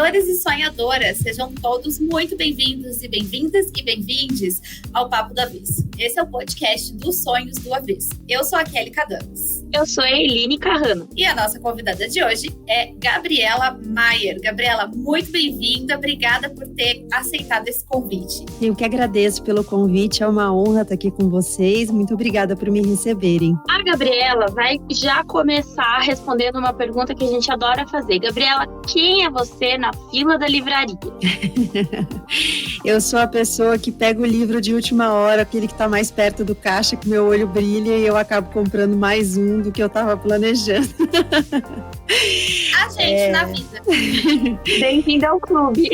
Sonhadores e sonhadoras, sejam todos muito bem-vindos e bem-vindas e bem-vindes ao Papo do Avesso. Esse é o podcast dos sonhos do avesso. Eu sou a Kelly Cadames. Eu sou a Eline Carrano. E a nossa convidada de hoje é Gabriela Maier. Gabriela, muito bem-vinda. Obrigada por ter aceitado esse convite. Eu que agradeço pelo convite. É uma honra estar aqui com vocês. Muito obrigada por me receberem. A Gabriela vai já começar respondendo uma pergunta que a gente adora fazer. Gabriela, quem é você na fila da livraria? Eu sou a pessoa que pega o livro de última hora, aquele que está mais perto do caixa, que meu olho brilha e eu acabo comprando mais um do que eu estava planejando. A gente na vida. Bem-vinda ao clube.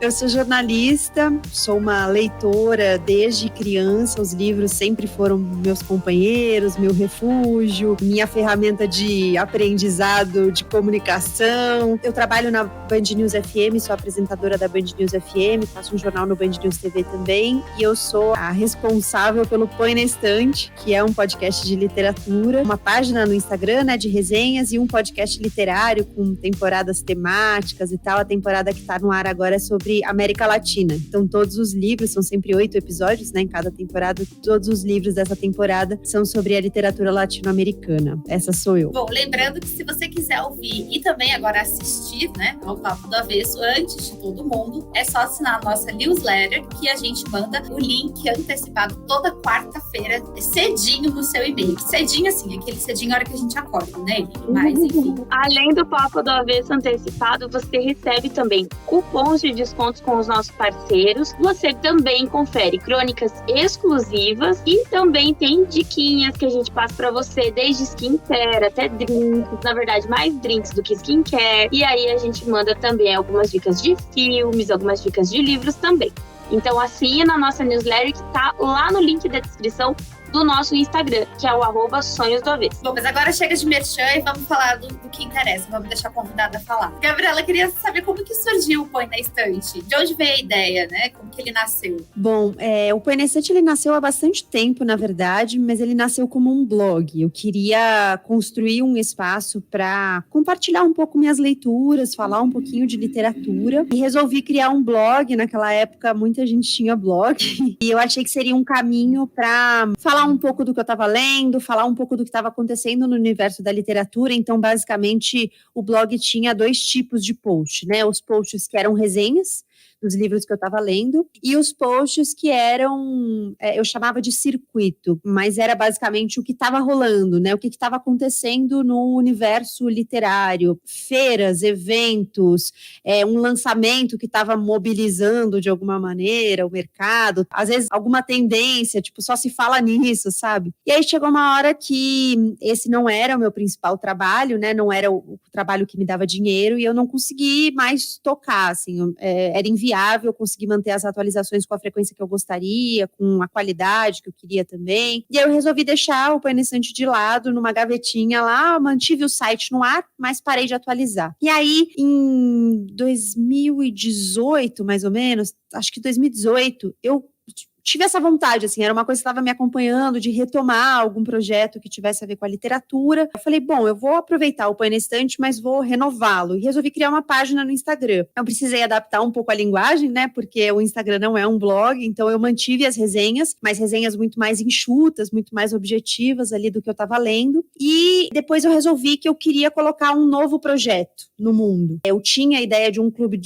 Eu sou jornalista, sou uma leitora desde criança. Os livros sempre foram meus companheiros, meu refúgio, minha ferramenta de aprendizado, de comunicação. Eu trabalho na Band News FM, sou apresentadora da Band News FM, faço um jornal no Band News TV também. E eu sou a responsável pelo Põe na Estante, que é um podcast de literatura, uma página no Instagram, né, de resenhas e um podcast literário com temporadas temáticas e tal. A temporada que está no ar agora é sobre América Latina. Então todos os livros, são sempre 8 episódios, né, em cada temporada, todos os livros dessa temporada são sobre a literatura latino-americana. Essa sou eu. Bom, lembrando que se você quiser ouvir e também agora assistir, né, ao Papo do Avesso antes de todo mundo, é só assinar a nossa newsletter, que a gente manda o link antecipado toda quarta-feira, cedinho no seu e-mail. Cedinho assim, aquele cedinho a hora que a gente acorda, né? Mas enfim. Além do Papo do Avesso antecipado, você recebe também cupons de descontos com os nossos parceiros. Você também confere crônicas exclusivas e também tem diquinhas que a gente passa para você, desde skincare até drinks, na verdade mais drinks do que skincare. E aí a gente manda também algumas dicas de filmes, algumas dicas de livros também. Então assina a nossa newsletter que tá lá no link da descrição do nosso Instagram, que é o @sonhos do avesso. Bom, mas agora chega de merchan e vamos falar do que interessa. Vamos deixar a convidada falar. Gabriela, queria saber como que surgiu o Põe na Estante. De onde veio a ideia, né? Como que ele nasceu? Bom, o Põe na Estante ele nasceu há bastante tempo, na verdade, mas ele nasceu como um blog. Eu queria construir um espaço para compartilhar um pouco minhas leituras, falar um pouquinho de literatura. E resolvi criar um blog. Naquela época, muita gente tinha blog. E eu achei que seria um caminho para falar um pouco do que eu estava lendo, falar um pouco do que estava acontecendo no universo da literatura. Então, basicamente, o blog tinha 2 tipos de post, né? Os posts que eram resenhas dos livros que eu estava lendo, e os posts que eram, eu chamava de circuito, mas era basicamente o que estava rolando, né? O que estava acontecendo no universo literário, feiras, eventos, um lançamento que estava mobilizando de alguma maneira o mercado, às vezes alguma tendência, tipo, só se fala nisso, sabe? E aí chegou uma hora que esse não era o meu principal trabalho, né? Não era o trabalho que me dava dinheiro, e eu não consegui mais tocar, assim, era inviável conseguir manter as atualizações com a frequência que eu gostaria, com a qualidade que eu queria também. E aí eu resolvi deixar o Põe na Estante de lado, numa gavetinha lá, mantive o site no ar, mas parei de atualizar. E aí, em 2018, mais ou menos, acho que 2018, eu tive essa vontade, assim, era uma coisa que estava me acompanhando, de retomar algum projeto que tivesse a ver com a literatura. Eu falei, bom, eu vou aproveitar o Põe na Estante, mas vou renová-lo. E resolvi criar uma página no Instagram. Eu precisei adaptar um pouco a linguagem, né, porque o Instagram não é um blog, então eu mantive as resenhas, mas resenhas muito mais enxutas, muito mais objetivas ali do que eu estava lendo. E depois eu resolvi que eu queria colocar um novo projeto no mundo. Eu tinha a ideia de um clube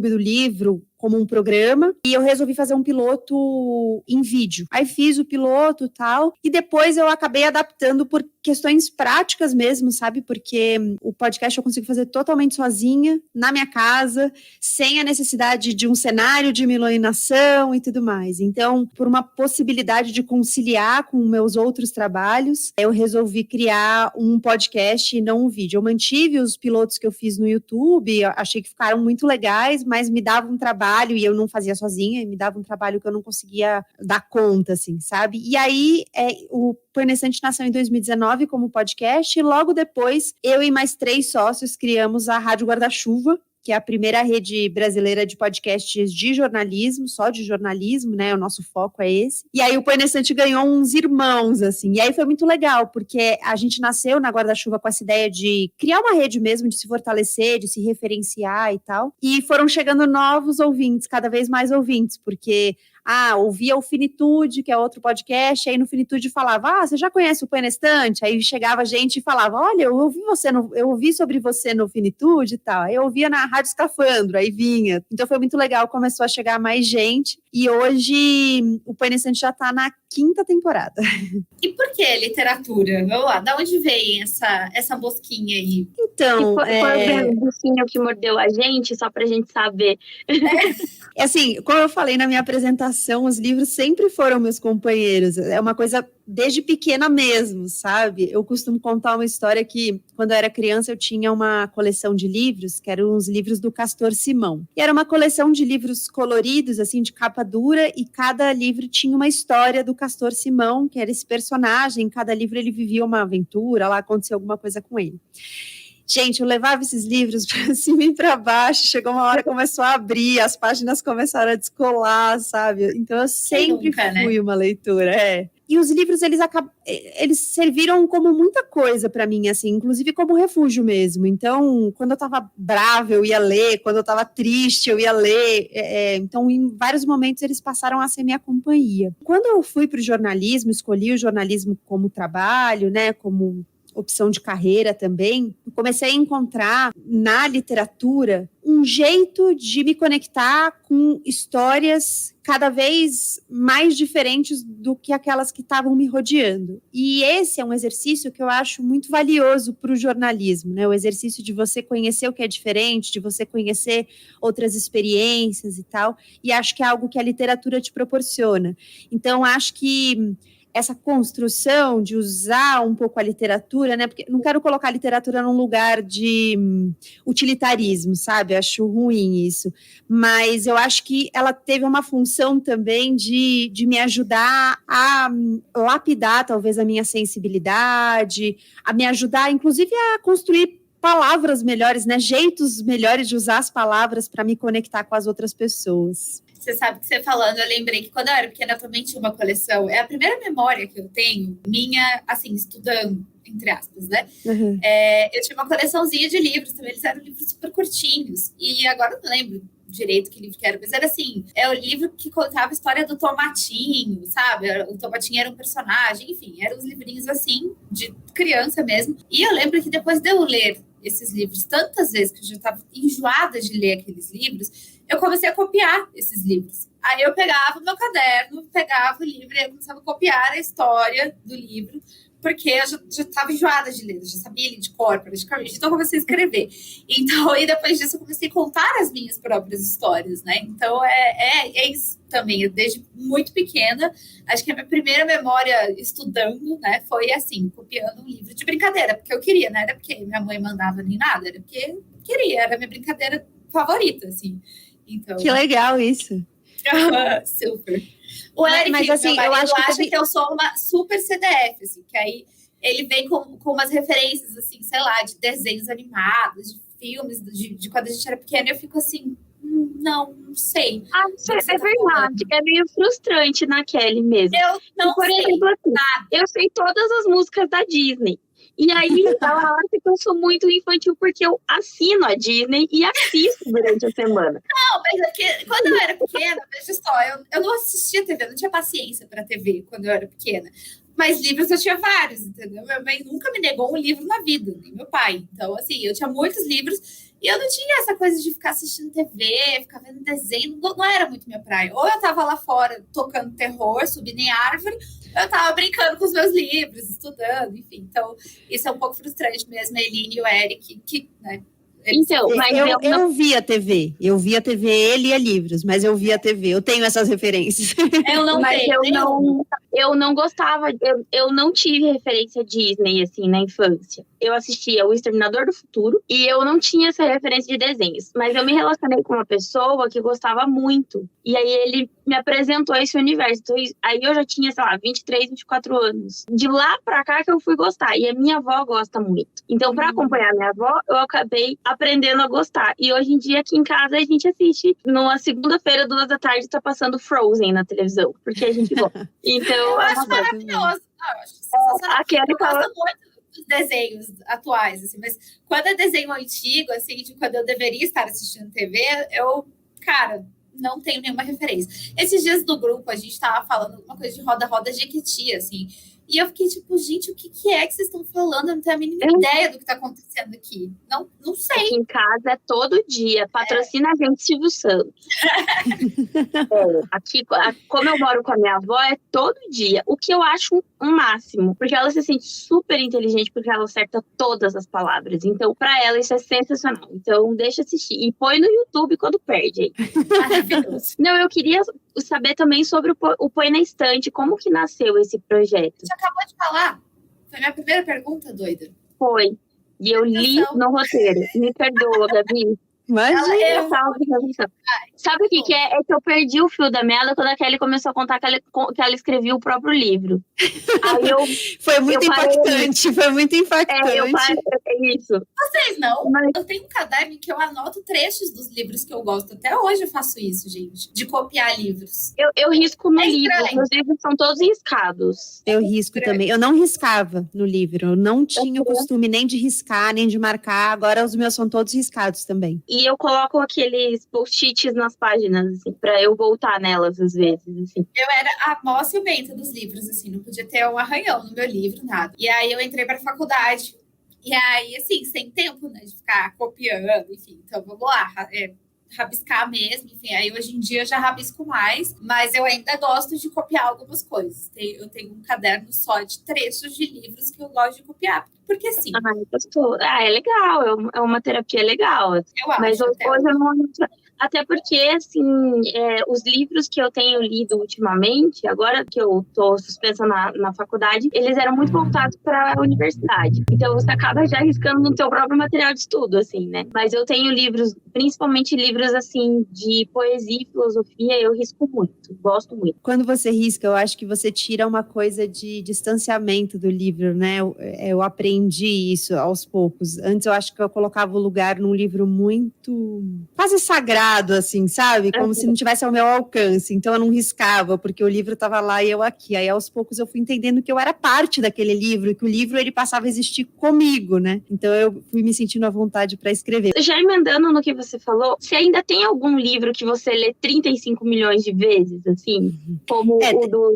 do livro, como um programa, e eu resolvi fazer um piloto em vídeo. Aí fiz o piloto e tal, e depois eu acabei adaptando por questões práticas mesmo, sabe? Porque o podcast eu consigo fazer totalmente sozinha, na minha casa, sem a necessidade de um cenário de iluminação e tudo mais. Então, por uma possibilidade de conciliar com meus outros trabalhos, eu resolvi criar um podcast e não um vídeo. Eu mantive os pilotos que eu fiz no YouTube, achei que ficaram muito legais, mas me dava um trabalho e eu não fazia sozinha, e me dava um trabalho que eu não conseguia dar conta, assim, sabe? E aí, o Põe na Estante nasceu em 2019 como podcast, e logo depois, eu e mais 3 sócios criamos a Rádio Guarda-Chuva, que é a primeira rede brasileira de podcasts de jornalismo, só de jornalismo, né? O nosso foco é esse. E aí o Põe na Estante ganhou uns irmãos, assim. E aí foi muito legal, porque a gente nasceu na Guarda-Chuva com essa ideia de criar uma rede mesmo, de se fortalecer, de se referenciar e tal. E foram chegando novos ouvintes, cada vez mais ouvintes, porque ouvia o Finitude, que é outro podcast, aí no Finitude falava, você já conhece o Põe na Estante? Aí chegava gente e falava, olha, eu ouvi sobre você no Finitude e tal. Aí eu ouvia na Rádio Escafandro, aí vinha. Então foi muito legal, começou a chegar mais gente, e hoje o Põe na Estante já tá na 5ª temporada. E por que literatura? Vamos lá, da onde vem essa mosquinha aí? Então, foi o bichinho que mordeu a gente, só pra gente saber. Assim, como eu falei na minha apresentação, os livros sempre foram meus companheiros. É uma coisa desde pequena mesmo, sabe? Eu costumo contar uma história que, quando eu era criança, eu tinha uma coleção de livros, que eram os livros do Castor Simão. E era uma coleção de livros coloridos, assim, de capa dura, e cada livro tinha uma história do Castor Simão, que era esse personagem. Em cada livro ele vivia uma aventura, lá acontecia alguma coisa com ele. Gente, eu levava esses livros para cima e para baixo, chegou uma hora que começou a abrir, as páginas começaram a descolar, sabe? Então eu sempre fui uma leitora, E os livros, eles serviram como muita coisa para mim, assim, inclusive como refúgio mesmo. Então, quando eu estava brava, eu ia ler, quando eu estava triste, eu ia ler. Então, em vários momentos, eles passaram a ser minha companhia. Quando eu fui para o jornalismo, escolhi o jornalismo como trabalho, né, como opção de carreira também, comecei a encontrar na literatura um jeito de me conectar com histórias cada vez mais diferentes do que aquelas que estavam me rodeando. E esse é um exercício que eu acho muito valioso para o jornalismo, né? O exercício de você conhecer o que é diferente, de você conhecer outras experiências e tal, e acho que é algo que a literatura te proporciona. Então, acho que essa construção de usar um pouco a literatura, né? Porque não quero colocar a literatura num lugar de utilitarismo, sabe? Acho ruim isso. Mas eu acho que ela teve uma função também de me ajudar a lapidar, talvez, a minha sensibilidade, a me ajudar, inclusive, a construir palavras melhores, né? Jeitos melhores de usar as palavras para me conectar com as outras pessoas. Você sabe que você falando, eu lembrei que quando eu era pequena eu também tinha uma coleção. É a primeira memória que eu tenho, minha, assim, estudando, entre aspas, né? Uhum. Eu tinha uma coleçãozinha de livros também, eles eram livros super curtinhos. E agora eu não lembro direito que livro que era, mas era assim, é o livro que contava a história do Tomatinho, sabe? O Tomatinho era um personagem, enfim, eram uns livrinhos assim, de criança mesmo. E eu lembro que depois de eu ler esses livros tantas vezes, que eu já estava enjoada de ler aqueles livros, eu comecei a copiar esses livros. Aí eu pegava o meu caderno, pegava o livro e eu começava a copiar a história do livro, porque eu já estava enjoada de ler, já sabia ler de cor, praticamente, então eu comecei a escrever. Então, e depois disso eu comecei a contar as minhas próprias histórias, né? Então, é isso também, desde muito pequena, acho que a minha primeira memória estudando, né, foi assim, copiando um livro de brincadeira, porque eu queria, não era porque minha mãe mandava nem nada, era porque eu queria, era a minha brincadeira favorita, assim. Então... Que legal isso. Super. O Eric, mas assim, meu marido, eu acho que eu sou uma super CDF, assim, que aí ele vem com umas referências, assim, sei lá, de desenhos animados, de filmes, de quando a gente era pequena, eu fico assim, não sei. É verdade, é meio frustrante na Kelly mesmo. Eu não por sei exemplo, assim, nada. Eu sei todas as músicas da Disney. E aí, ela acha que eu sou muito infantil porque eu assino a Disney e assisto durante a semana. Não, mas é que quando eu era pequena, veja só, eu não assistia TV, eu não tinha paciência para TV quando eu era pequena. Mas livros eu tinha vários, entendeu? Minha mãe nunca me negou um livro na vida, nem meu pai. Então, assim, eu tinha muitos livros e eu não tinha essa coisa de ficar assistindo TV, ficar vendo desenho, não era muito minha praia. Ou eu tava lá fora tocando terror, subindo em árvore, ou eu tava brincando com os meus livros, estudando, enfim. Então, isso é um pouco frustrante mesmo, a Eline e o Eric, que, né? Então, mas eu via TV, ele lia livros, mas eu via TV, eu tenho essas referências. Eu não gostava, eu não tive referência Disney, assim, na infância. eu assistia O Exterminador do Futuro e eu não tinha essa referência de desenhos. Mas eu me relacionei com uma pessoa que gostava muito. E aí ele me apresentou esse universo. Então, aí eu já tinha, sei lá, 23, 24 anos. De lá pra cá que eu fui gostar. E a minha avó gosta muito. Então, pra acompanhar a minha avó, eu acabei aprendendo a gostar. E hoje em dia, aqui em casa, a gente assiste. Numa segunda-feira, 2 da tarde, tá passando Frozen na televisão. Porque a gente gosta. Então, Eu acho maravilhoso. Eu acho sensacional. Eu gosto muito dos desenhos atuais, assim, mas quando é desenho antigo, assim, de quando eu deveria estar assistindo TV, cara, não tenho nenhuma referência. Esses dias do grupo, a gente tava falando uma coisa de roda-roda Jequiti, assim, e eu fiquei tipo, gente, o que é que vocês estão falando? Eu não tenho a mínima ideia do que tá acontecendo aqui. Não sei. Aqui em casa é todo dia. Patrocina a gente, Silvio Santos. Aqui, como eu moro com a minha avó, é todo dia. O que eu acho um máximo. Porque ela se sente super inteligente, porque ela acerta todas as palavras. Então, pra ela, isso é sensacional. Então, deixa assistir. E põe no YouTube quando perde. Maravilhoso. Não, eu queria saber também sobre o Põe na Estante. Como que nasceu esse projeto? Você acabou de falar. Foi a minha primeira pergunta, doida. Foi. E eu li no roteiro. Me perdoa, Gabi. Imagina. Sabe o que é? É que eu perdi o fio da meada quando a Kelly começou a contar que ela escrevia o próprio livro. Aí foi muito impactante, foi muito impactante. É isso. Vocês não? Eu tenho um caderno que eu anoto trechos dos livros que eu gosto. Até hoje eu faço isso, gente. De copiar livros. Eu risco no livro. Meus livros são todos riscados. Eu risco também. Eu não riscava no livro. Eu não tinha o costume nem de riscar, nem de marcar. Agora os meus são todos riscados também. E eu coloco aqueles post-its nas páginas, assim, pra eu voltar nelas às vezes, assim. Eu era a mó ciumenta dos livros, assim, não podia ter um arranhão no meu livro, nada. E aí eu entrei pra faculdade, e aí, assim, sem tempo, né, de ficar copiando, enfim. Então, vamos lá, rabiscar mesmo, enfim. Aí, hoje em dia, eu já rabisco mais, mas eu ainda gosto de copiar algumas coisas. Eu tenho um caderno só de trechos de livros que eu gosto de copiar, porque sim. É legal, é uma terapia legal. Eu acho. Mas hoje eu não... Até porque, assim, os livros que eu tenho lido ultimamente, agora que eu tô suspensa na faculdade, eles eram muito voltados para a universidade. Então, você acaba já arriscando no teu próprio material de estudo, assim, né? Mas eu tenho livros, principalmente livros, assim, de poesia e filosofia, eu risco muito, gosto muito. Quando você risca, eu acho que você tira uma coisa de distanciamento do livro, né? Eu aprendi isso aos poucos. Antes, eu acho que eu colocava o lugar num livro muito... quase sagrado, assim, sabe? Como se não tivesse ao meu alcance. Então eu não riscava, porque o livro estava lá e eu aqui. Aí aos poucos eu fui entendendo que eu era parte daquele livro, e que o livro ele passava a existir comigo, né? Então eu fui me sentindo à vontade para escrever. Já emendando no que você falou, você ainda tem algum livro que você lê 35 milhões de vezes, assim? Como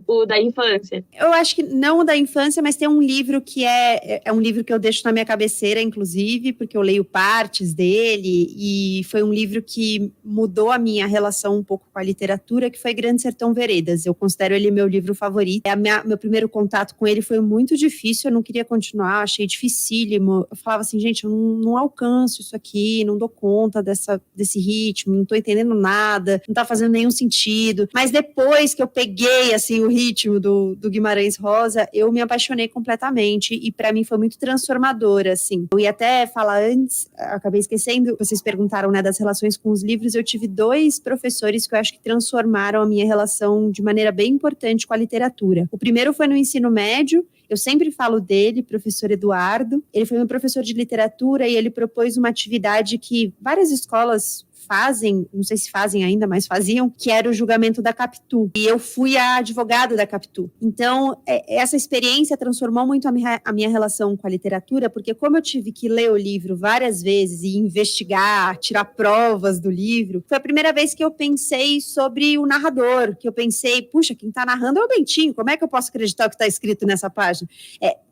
o da infância? Eu acho que não o da infância, mas tem um livro que é um livro que eu deixo na minha cabeceira, inclusive, porque eu leio partes dele, e foi um livro que mudou a minha relação um pouco com a literatura, que foi Grande Sertão Veredas. Eu considero ele meu livro favorito. Meu primeiro contato com ele foi muito difícil, eu não queria continuar, achei dificílimo. Eu falava assim, gente, eu não alcanço isso aqui, não dou conta desse ritmo, não tô entendendo nada, não tá fazendo nenhum sentido. Mas depois que eu peguei, assim, o ritmo do Guimarães Rosa, eu me apaixonei completamente, e para mim foi muito transformador, assim. Eu ia até falar antes, acabei esquecendo, vocês perguntaram, né, das relações com os livros. Eu tive 2 professores que eu acho que transformaram a minha relação de maneira bem importante com a literatura. O primeiro foi no ensino médio. Eu sempre falo dele, professor Eduardo. Ele foi meu professor de literatura e ele propôs uma atividade que várias escolas fazem, não sei se fazem ainda, mas faziam, que era o julgamento da Capitu. E eu fui a advogada da Capitu. Então, essa experiência transformou muito a minha relação com a literatura, porque como eu tive que ler o livro várias vezes e investigar, tirar provas do livro, foi a primeira vez que eu pensei sobre o narrador, que eu pensei, puxa, quem está narrando é o Bentinho, como é que eu posso acreditar o que está escrito nessa página?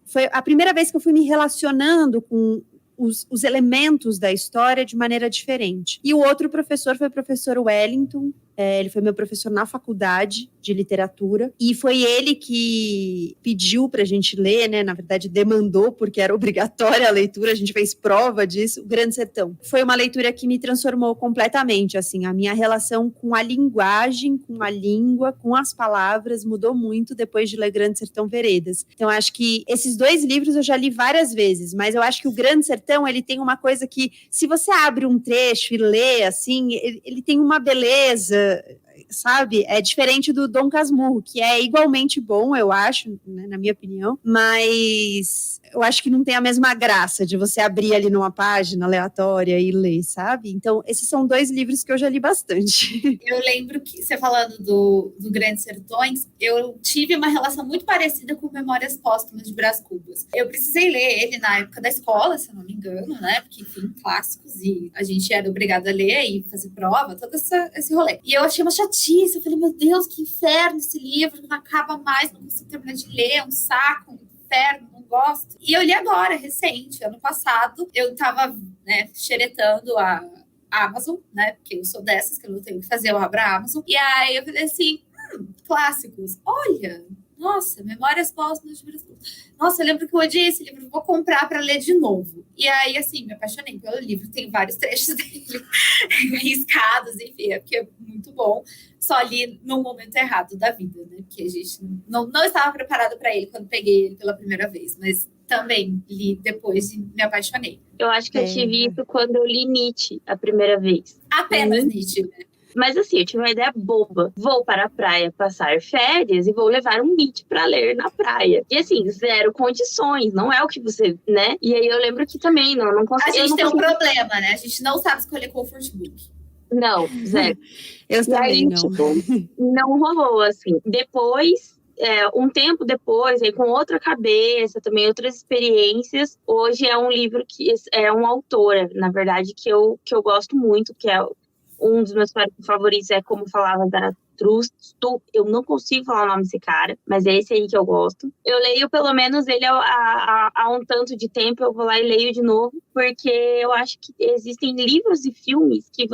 Foi a primeira vez que eu fui me relacionando com os elementos da história de maneira diferente. E o outro professor foi o professor Wellington, Ele foi meu professor na faculdade de literatura. E foi ele que pediu pra gente ler, né? Na verdade, demandou, porque era obrigatória a leitura. A gente fez prova disso. O Grande Sertão. Foi uma leitura que me transformou completamente, assim. A minha relação com a linguagem, com a língua, com as palavras mudou muito depois de ler Grande Sertão Veredas. Então, acho que esses 2 livros eu já li várias vezes, mas eu acho que o Grande Sertão, ele tem uma coisa que, se você abre um trecho e lê, assim, ele tem uma beleza, sabe? É diferente do Dom Casmurro, que é igualmente bom, eu acho, né, na minha opinião, mas eu acho que não tem a mesma graça de você abrir ali numa página aleatória e ler, sabe? Então, esses são 2 livros que eu já li bastante. Eu lembro que, você falando do Grandes Sertões, eu tive uma relação muito parecida com Memórias Póstumas de Brás Cubas. Eu precisei ler ele na época da escola, se eu não me engano, né? Porque, enfim, clássicos, e a gente era obrigado a ler e fazer prova, todo esse rolê. E eu achei uma chatice, eu falei, meu Deus, que inferno esse livro, não acaba mais, não consigo terminar de ler, é um saco, um inferno, não gosto. E eu li agora, recente, ano passado, eu tava, né, xeretando a Amazon, né, porque eu sou dessas que eu não tenho o que fazer, eu abro a Amazon, e aí eu falei assim, clássicos, olha, nossa, Memórias Póstumas de Brás Cubas. Nossa, eu lembro que eu odiei esse livro, vou comprar para ler de novo. E aí, assim, me apaixonei pelo livro, tem vários trechos dele riscados, enfim, porque é muito bom. Só li no momento errado da vida, né, porque a gente não estava preparado para ele quando peguei ele pela primeira vez, mas também li depois e me apaixonei. Eu acho que eu tive isso quando eu li Nietzsche a primeira vez. Apenas Nietzsche, né? Mas assim, eu tive uma ideia boba. Vou para a praia passar férias e vou levar um Nietzsche para ler na praia. E assim, 0 condições, não é o que você, né? E aí eu lembro que também não consegui. A gente tem um problema, né? A gente não sabe escolher comfort book. Não, 0. Eu também aí, não. Tipo, não rolou, assim. Depois, um tempo depois, aí com outra cabeça, também outras experiências, hoje é um livro que é uma autora, na verdade, que eu gosto muito, que é um dos meus favoritos, é Como Falava Zaratustra. Eu não consigo falar o nome desse cara, mas é esse aí que eu gosto. Eu leio pelo menos ele há um tanto de tempo, eu vou lá e leio de novo, porque eu acho que existem livros e filmes que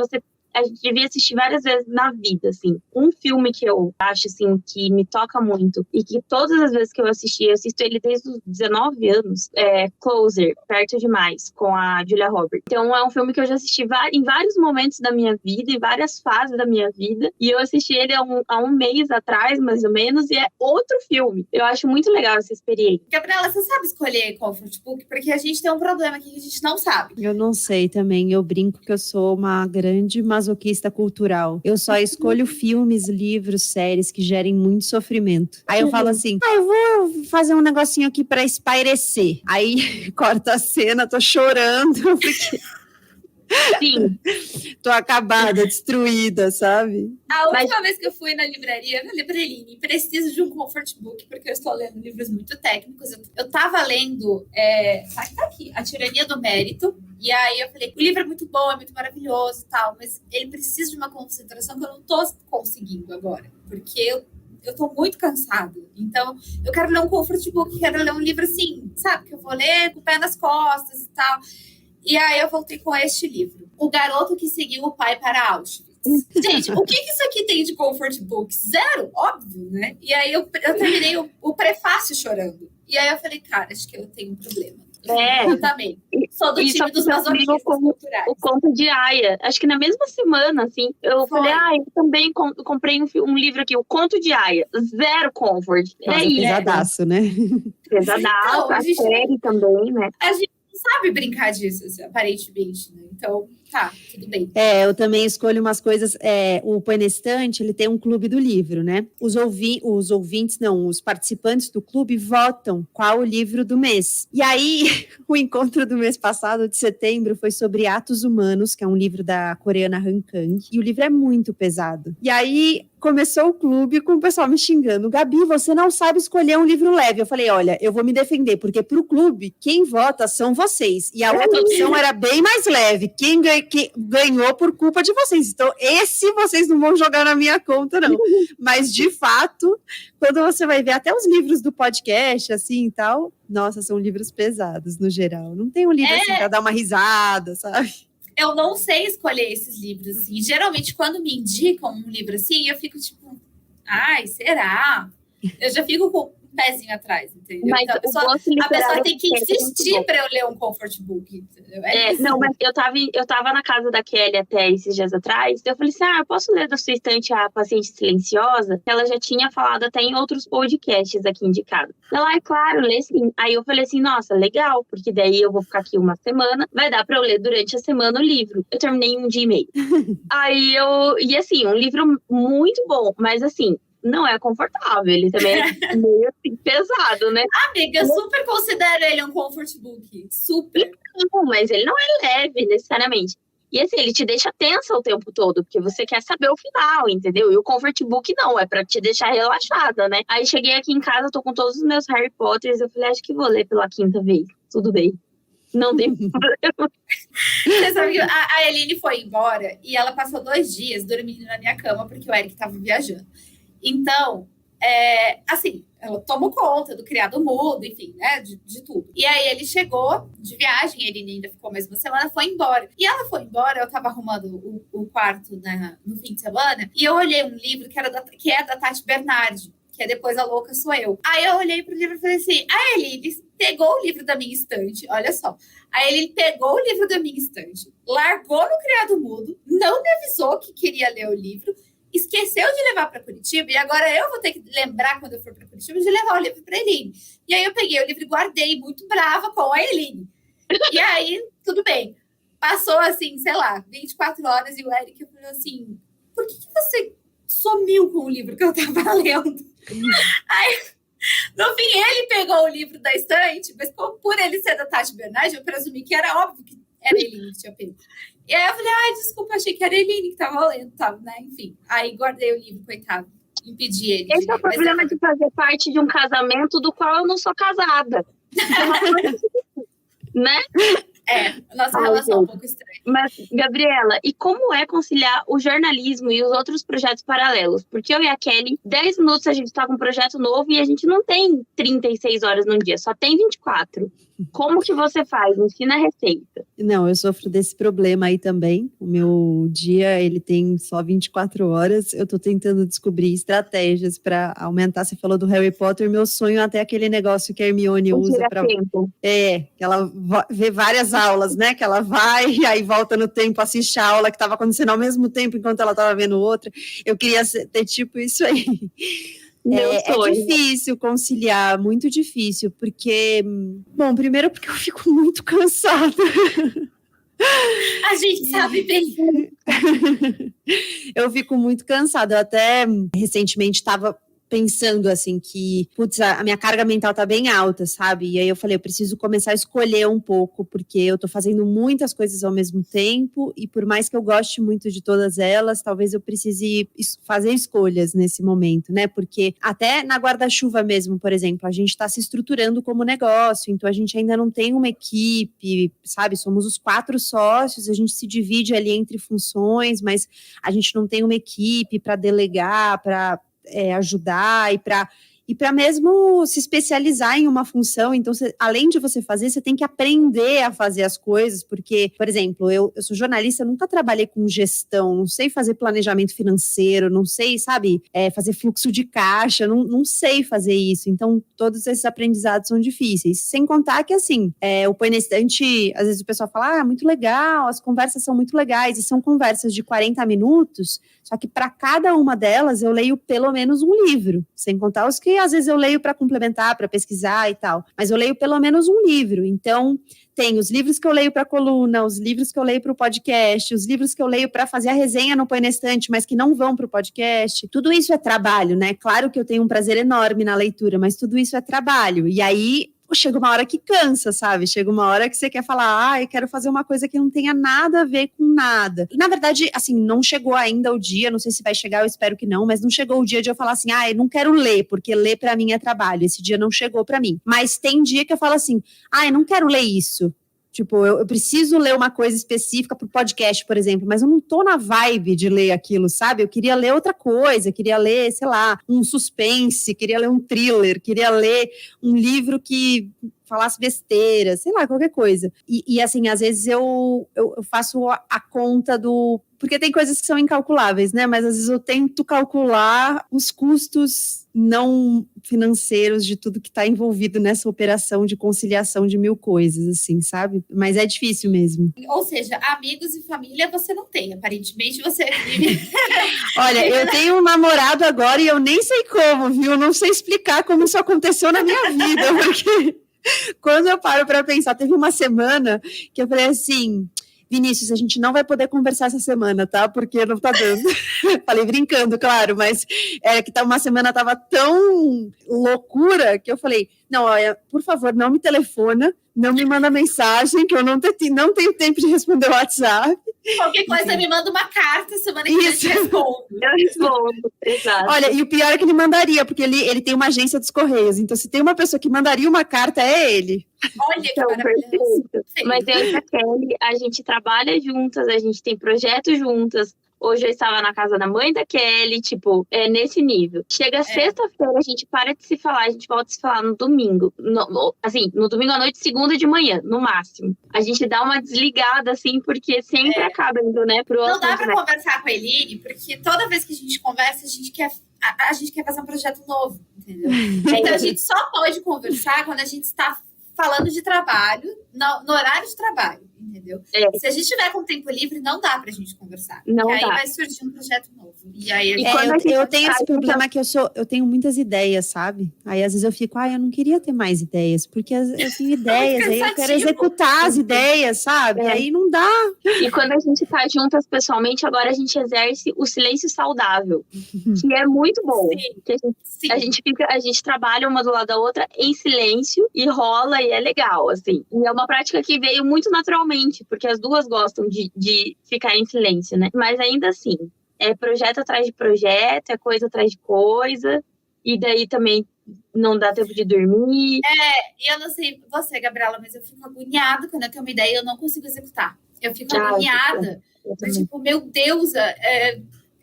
a gente devia assistir várias vezes na vida, assim. Um filme que eu acho, assim, que me toca muito e que todas as vezes que eu assisto ele desde os 19 anos, é Closer, Perto Demais, com a Julia Roberts. Então, é um filme que eu já assisti em vários momentos da minha vida, em várias fases da minha vida, e eu assisti ele há um mês atrás, mais ou menos, e é outro filme. Eu acho muito legal essa experiência. Gabriela, você sabe escolher comfort book? Porque a gente tem um problema aqui que a gente não sabe. Eu não sei também, eu brinco que eu sou uma grande masoquista cultural. Eu só escolho filmes, livros, séries que gerem muito sofrimento. Aí eu falo assim, eu vou fazer um negocinho aqui pra espairecer. Aí corta a cena, tô chorando, porque... Sim. Tô acabada, destruída, sabe? A última vez que eu fui na Librelini, preciso de um comfort book, porque eu estou lendo livros muito técnicos. Eu tava lendo, tá aqui, A Tirania do Mérito, e aí eu falei, o livro é muito bom, é muito maravilhoso e tal, mas ele precisa de uma concentração que eu não tô conseguindo agora, porque eu tô muito cansada. Então, eu quero ler um comfort book, quero ler um livro assim, sabe? Que eu vou ler com o pé nas costas e tal. E aí eu voltei com este livro. O Garoto que Seguiu o Pai para Auschwitz. Gente, o que isso aqui tem de comfort book? 0, óbvio, né? E aí eu terminei o prefácio chorando. E aí eu falei, cara, acho que eu tenho um problema. Eu também. Sou do time dos masoquistas culturais. O Conto de Aya. Acho que na mesma semana, assim, eu falei, eu também comprei um livro aqui, O Conto de Aya. 0 comfort. Nossa, pesadaço, né? Pesadaço, então, a série também, né? A gente sabe brincar disso, assim, aparentemente, né? Então, tá, tudo bem. Eu também escolho umas coisas. O Põe na Estante, ele tem um clube do livro, né? Os participantes do clube votam qual o livro do mês. E aí, o encontro do mês passado, de setembro, foi sobre Atos Humanos, que é um livro da coreana Han Kang. E o livro é muito pesado. E aí, começou o clube com o pessoal me xingando. Gabi, você não sabe escolher um livro leve. Eu falei, olha, eu vou me defender, porque pro clube, quem vota são vocês. E a outra opção era bem mais leve. Quem ganhou por culpa de vocês. Então, esse vocês não vão jogar na minha conta, não. Mas, de fato, quando você vai ver até os livros do podcast, assim, e tal, nossa, são livros pesados, no geral. Não tem um livro assim pra dar uma risada, sabe? eu não sei escolher esses livros, assim. Geralmente, quando me indicam um livro assim, eu fico tipo, ai, será? Eu já fico com um pezinho atrás, entendeu? Mas então, a pessoa tem que insistir para eu ler um comfort book, entendeu? Não, mas eu tava na casa da Kelly até esses dias atrás, eu falei assim, eu posso ler da sua estante A Paciente Silenciosa? Ela já tinha falado até em outros podcasts aqui indicados. Ela, claro, lê sim. Aí eu falei assim, nossa, legal, porque daí eu vou ficar aqui uma semana, vai dar pra eu ler durante a semana o livro. Eu terminei em 1 dia e meio. E assim, um livro muito bom, mas assim, não é confortável, ele também é meio assim, pesado, né? Amiga, eu super considero ele um comfort book, super. Não, mas ele não é leve, necessariamente. E assim, ele te deixa tensa o tempo todo, porque você quer saber o final, entendeu? E o comfort book não, é pra te deixar relaxada, né? Aí cheguei aqui em casa, tô com todos os meus Harry Potters, eu falei, acho que vou ler pela 5ª vez, tudo bem. Não tem problema. Você sabe que a Eline foi embora e ela passou 2 dias dormindo na minha cama, porque o Eric tava viajando. Então, assim, ela tomou conta do criado mudo, enfim, né, de tudo. E aí ele chegou de viagem, ele ainda ficou mais uma semana, foi embora. E ela foi embora, eu tava arrumando o quarto, né, no fim de semana, e eu olhei um livro que é da Tati Bernardi, que é Depois a Louca Sou Eu. Aí eu olhei pro livro e falei assim, a Eline pegou o livro da minha estante, olha só. Aí ele pegou o livro da minha estante, largou no criado mudo, não me avisou que queria ler o livro, esqueceu de levar para Curitiba, e agora eu vou ter que lembrar, quando eu for para Curitiba, de levar o livro para a Eline. E aí eu peguei o livro e guardei, muito brava com a Eline. E aí, tudo bem. Passou, assim, sei lá, 24 horas, e o Eric falou assim, por que você sumiu com o livro que eu estava lendo? Aí, no fim, ele pegou o livro da estante, mas por ele ser da Tati Bernardi, eu presumi que era óbvio que era a Eline que tinha pego. E aí eu falei, desculpa, achei que era a Eline que tava lendo, tá, né? Enfim, aí guardei o livro, coitado. Impedi ele. Esse é o problema de fazer parte de um casamento do qual eu não sou casada. Né? Nossa relação é um pouco estranha. Mas, Gabriela, e como é conciliar o jornalismo e os outros projetos paralelos? Porque eu e a Kelly, 10 minutos a gente tá com um projeto novo e a gente não tem 36 horas num dia, só tem 24. Como que você faz? Ensina a receita. Não, eu sofro desse problema aí também. O meu dia, ele tem só 24 horas. Eu tô tentando descobrir estratégias para aumentar. Você falou do Harry Potter, meu sonho é até aquele negócio que a Hermione usa para... que ela vê várias aulas, né? Que ela vai e aí volta no tempo, assiste a aula que estava acontecendo ao mesmo tempo enquanto ela estava vendo outra. Eu queria ter tipo isso aí. É difícil conciliar, muito difícil, porque... Bom, primeiro porque eu fico muito cansada. A gente sabe bem. Eu fico muito cansada. Eu até recentemente estava pensando assim que, putz, a minha carga mental tá bem alta, sabe? E aí eu falei, eu preciso começar a escolher um pouco, porque eu tô fazendo muitas coisas ao mesmo tempo e por mais que eu goste muito de todas elas, talvez eu precise fazer escolhas nesse momento, né? Porque até na guarda-chuva mesmo, por exemplo, a gente tá se estruturando como negócio, então a gente ainda não tem uma equipe, sabe? Somos os 4 sócios, a gente se divide ali entre funções, mas a gente não tem uma equipe para delegar, para ajudar e para mesmo se especializar em uma função. Então, além de você fazer, você tem que aprender a fazer as coisas, porque, por exemplo, eu sou jornalista, eu nunca trabalhei com gestão, não sei fazer planejamento financeiro, não sei, sabe, fazer fluxo de caixa, não sei fazer isso. Então, todos esses aprendizados são difíceis. Sem contar que, assim, o Põe na Estante, às vezes o pessoal fala, muito legal, as conversas são muito legais, e são conversas de 40 minutos, só que para cada uma delas eu leio pelo menos um livro, sem contar os que às vezes eu leio para complementar, para pesquisar e tal, mas eu leio pelo menos um livro. Então, tem os livros que eu leio para a coluna, os livros que eu leio para o podcast, os livros que eu leio para fazer a resenha no Põe na Estante, mas que não vão para o podcast. Tudo isso é trabalho, né? Claro que eu tenho um prazer enorme na leitura, mas tudo isso é trabalho. E aí chega uma hora que cansa, sabe? Chega uma hora que você quer falar, eu quero fazer uma coisa que não tenha nada a ver com nada. E, na verdade, assim, não chegou ainda o dia, não sei se vai chegar, eu espero que não, mas não chegou o dia de eu falar assim, eu não quero ler, porque ler pra mim é trabalho. Esse dia não chegou pra mim. Mas tem dia que eu falo assim, eu não quero ler isso. Tipo, eu preciso ler uma coisa específica pro podcast, por exemplo, mas eu não tô na vibe de ler aquilo, sabe? Eu queria ler outra coisa, queria ler, sei lá, um suspense, queria ler um thriller, queria ler um livro que falasse besteira, sei lá, qualquer coisa. E assim, às vezes eu faço a conta do... Porque tem coisas que são incalculáveis, né? Mas às vezes eu tento calcular os custos não financeiros de tudo que está envolvido nessa operação de conciliação de 1000 coisas, assim, sabe? Mas é difícil mesmo. Ou seja, amigos e família você não tem, aparentemente você vive... Olha, eu tenho um namorado agora e eu nem sei como, viu? Eu não sei explicar como isso aconteceu na minha vida, porque quando eu paro para pensar, teve uma semana que eu falei assim... Vinícius, a gente não vai poder conversar essa semana, tá? Porque não tá dando. Falei brincando, claro, mas é que uma semana tava tão loucura que eu falei, não, olha, por favor, não me telefona, não me manda mensagem, que eu não tenho tempo de responder o WhatsApp. Qualquer coisa, me manda uma carta, semana que vem eu te respondo. Eu respondo, exato. Olha, e o pior é que ele mandaria, porque ele tem uma agência dos Correios, então se tem uma pessoa que mandaria uma carta, é ele. Olha que Então, maravilhoso. perfeito. Mas eu e a Kelly, a gente trabalha juntas, a gente tem projetos juntas. Hoje eu estava na casa da mãe da Kelly, tipo, nesse nível. Chega sexta-feira, a gente para de se falar, a gente volta a se falar no domingo. No domingo à noite, segunda de manhã, no máximo. A gente dá uma desligada, assim, porque sempre acaba indo, né, pro Não assunto, dá pra né? conversar com a Eline, porque toda vez que a gente conversa, a gente quer fazer um projeto novo, entendeu? Então a gente só pode conversar quando a gente está falando de trabalho, no horário de trabalho, entendeu? Se a gente tiver com tempo livre, não dá pra gente conversar. Não porque dá. aí vai surgir um projeto novo. E aí eu tenho esse problema que eu tenho muitas ideias, sabe? Aí às vezes eu fico, eu não queria ter mais ideias, porque eu tenho ideias, aí eu quero executar as ideias, sabe? Aí não dá. E quando a gente tá juntas pessoalmente, agora a gente exerce o silêncio saudável, que é muito bom. Sim. A gente trabalha uma do lado da outra em silêncio e rola e é legal, assim. E é uma prática que veio muito naturalmente, porque as duas gostam de ficar em silêncio, né? Mas ainda assim, é projeto atrás de projeto, é coisa atrás de coisa, e daí também não dá tempo de dormir. E eu não sei você, Gabriela, mas eu fico agoniada quando eu tenho uma ideia e eu não consigo executar. Eu fico agoniada. Tipo, meu Deus,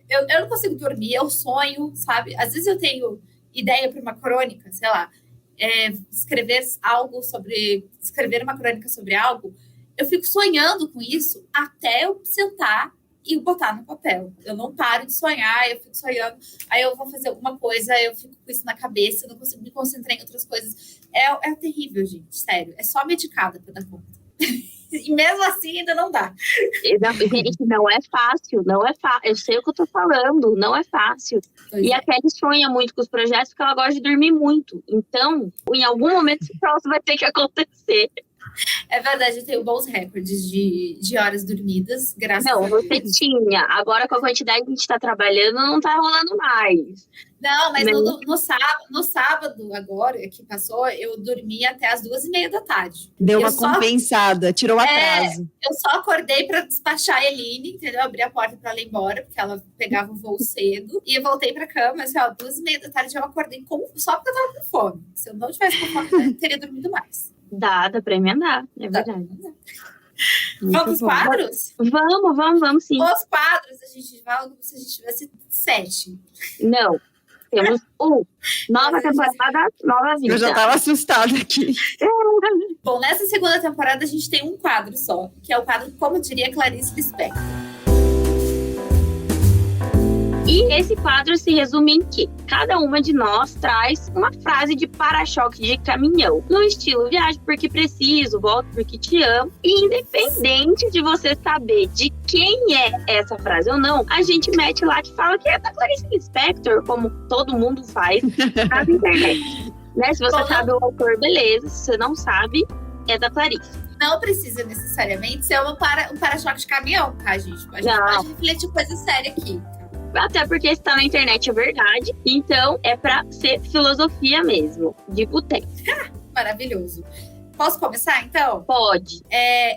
eu não consigo dormir, eu sonho, sabe? Às vezes eu tenho ideia para uma crônica, sei lá, escrever uma crônica sobre algo, eu fico sonhando com isso até eu sentar e botar no papel. Eu não paro de sonhar, eu fico sonhando, aí eu vou fazer alguma coisa, eu fico com isso na cabeça, eu não consigo me concentrar em outras coisas. É terrível, gente, sério. É só medicada para dar conta. E mesmo assim ainda não dá. Gente, não é fácil, não é fácil. Eu sei o que eu tô falando, não é fácil. A Kelly sonha muito com os projetos porque ela gosta de dormir muito. Então, em algum momento, esse próximo vai ter que acontecer. É verdade, eu tenho bons recordes de horas dormidas, graças a Deus. Não, você tinha. Agora, com a quantidade que a gente tá trabalhando, não tá rolando mais. Não, mas no sábado agora, que passou, eu dormi até as 2:30 da tarde. Deu uma compensada, tirou o atraso. Eu só acordei para despachar a Eline, entendeu? Abri a porta para ela ir embora, porque ela pegava o voo cedo. E eu voltei para cama, assim, 2:30 da tarde eu acordei só porque eu tava com fome. Se eu não tivesse com fome, eu teria dormido mais. Dá pra emendar, é verdade. Vamos pros quadros? Vamos sim. Os quadros, a gente vai como se a gente tivesse 7. Não, temos nova temporada, nova vida. Eu já tava assustada aqui. Bom, nessa segunda temporada a gente tem um quadro só, que é o quadro, como diria Clarice Lispector. E esse quadro se resume em que cada uma de nós traz uma frase de para-choque de caminhão, no estilo viagem porque preciso, volto porque te amo. E independente de você saber de quem é essa frase ou não, a gente mete lá que fala que é da Clarice Lispector, como todo mundo faz na internet. Né? Se você sabe o autor, beleza. Se você não sabe, é da Clarice. Não precisa necessariamente ser um para-choque de caminhão, tá, gente? A gente pode refletir coisa séria aqui. Até porque está na internet, é verdade. Então, é pra ser filosofia mesmo, de boteco. Maravilhoso. Posso começar, então? Pode.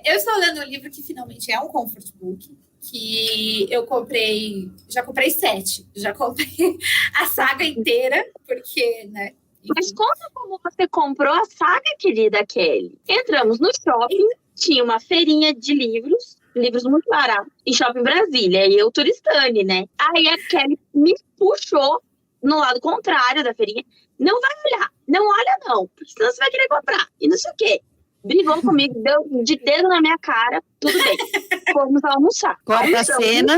Eu estou lendo um livro que finalmente é um comfort book, que eu comprei... Já comprei 7. Já comprei a saga inteira, porque, né? Mas conta como você comprou a saga, querida Kelly. Entramos no shopping, tinha uma feirinha de livros muito baratos, em Shopping Brasília, e eu turistane, né? Aí a Kelly me puxou no lado contrário da feirinha. Não vai olhar, não olha não, porque senão você vai querer comprar. E não sei o quê. Brigou comigo, deu de dedo na minha cara, tudo bem. Fomos almoçar. Corta a cena.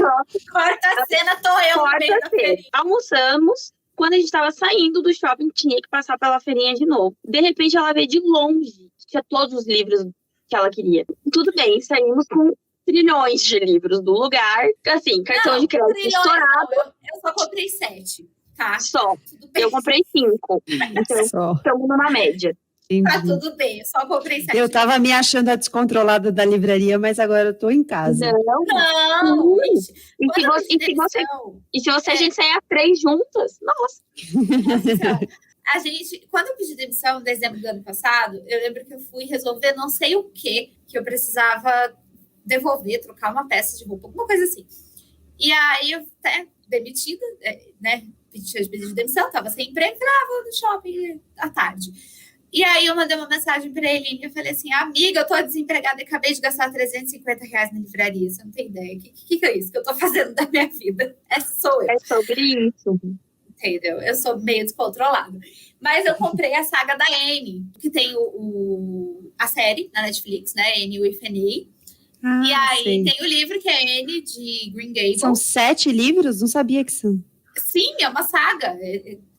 Corta a cena, tô eu no Corta meio a da cena. feirinha. Almoçamos. Quando a gente tava saindo do shopping, tinha que passar pela feirinha de novo. De repente, ela veio de longe. Tinha todos os livros que ela queria. Tudo bem, saímos com trilhões de livros do lugar. Assim, cartão de crédito estourado. Eu só comprei 7, tá? Só. Tudo bem. Eu comprei 5. Então, Só. estamos numa média. Tá Entendi. tudo bem, eu só comprei 7. Eu tava me achando a descontrolada da livraria, mas agora eu tô em casa. Não, gente. E se você a gente sair a 3 juntas, nossa. A gente, quando eu pedi demissão em dezembro do ano passado, eu lembro que eu fui resolver não sei o que eu precisava devolver, trocar uma peça de roupa, alguma coisa assim. E aí eu até demitida, né? Pedi demissão, tava sem emprego, falei, vou no shopping à tarde. E aí eu mandei uma mensagem para ele e eu falei assim, amiga, eu tô desempregada e acabei de gastar R$350 na livraria, você não tem ideia. O que é isso que eu tô fazendo da minha vida? Sou eu. É sobre isso. Entendeu? Eu sou meio descontrolada. Mas eu comprei a saga da Anne, que tem a série na Netflix, né? Anne with an A. E aí tem o livro que é Anne de Green Gables. São 7 livros? Não sabia que são. Sim, é uma saga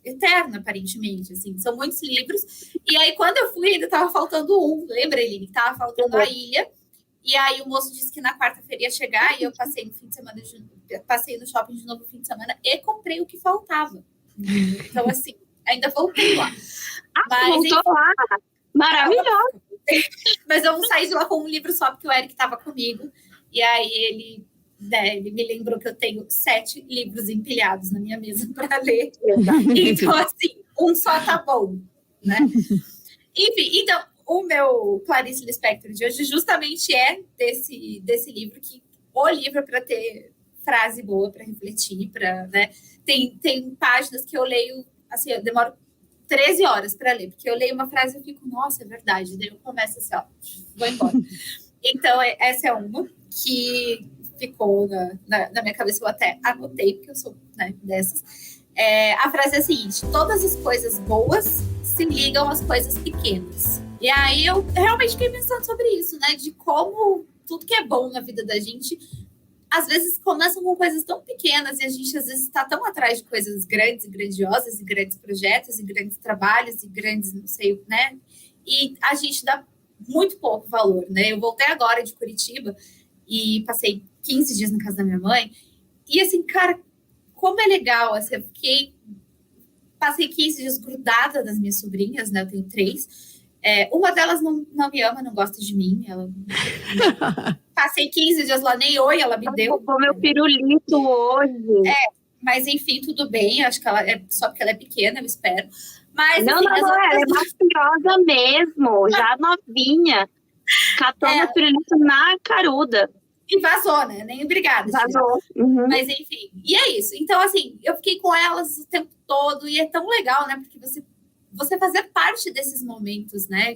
eterna, aparentemente, assim. São muitos livros. E aí, quando eu fui, ainda tava faltando um. Lembra, Eline? Que tava faltando a ilha. E aí, o moço disse que na quarta-feira ia chegar. E eu passei no fim de semana, passei no shopping de novo no fim de semana e comprei o que faltava. Então, assim, ainda voltei lá. Mas, voltou lá. Maravilhoso. Mas eu não saí de lá com um livro só, porque o Eric tava comigo. E aí, ele me lembrou que eu tenho 7 livros empilhados na minha mesa para ler. Então, assim, um só tá bom, né? Enfim, então, o meu Clarice Lispector de hoje justamente é desse livro, que o livro para ter frase boa para refletir, né? Tem páginas que eu leio, assim, eu demoro 13 horas para ler, porque eu leio uma frase e fico, nossa, é verdade. Daí eu começo assim, vou embora. Então, essa é uma que ficou na minha cabeça, eu até anotei, porque eu sou, né, dessas. A frase é a seguinte: todas as coisas boas se ligam às coisas pequenas. E aí eu realmente fiquei pensando sobre isso, né? De como tudo que é bom na vida da gente, às vezes começam com coisas tão pequenas e a gente às vezes está tão atrás de coisas grandes e grandiosas e grandes projetos e grandes trabalhos e grandes, não sei, né? E a gente dá muito pouco valor, né? Eu voltei agora de Curitiba e passei 15 dias na casa da minha mãe. E assim, cara, como é legal, assim, eu passei 15 dias grudada das minhas sobrinhas, né? Eu tenho 3. Uma delas não me ama, não gosta de mim. Passei 15 dias lá, nem oi ela me deu. Roubou meu pirulito hoje. Mas enfim, tudo bem. Acho que ela só porque ela é pequena, eu espero. Mas, não, assim, ela é mafiosa mesmo, já novinha. Catou meu pirulito na caruda. E vazou, né? Nem obrigada. Vazou. Uhum. Mas enfim, e é isso. Então, assim, eu fiquei com elas o tempo todo e é tão legal, né? Porque você fazer parte desses momentos, né?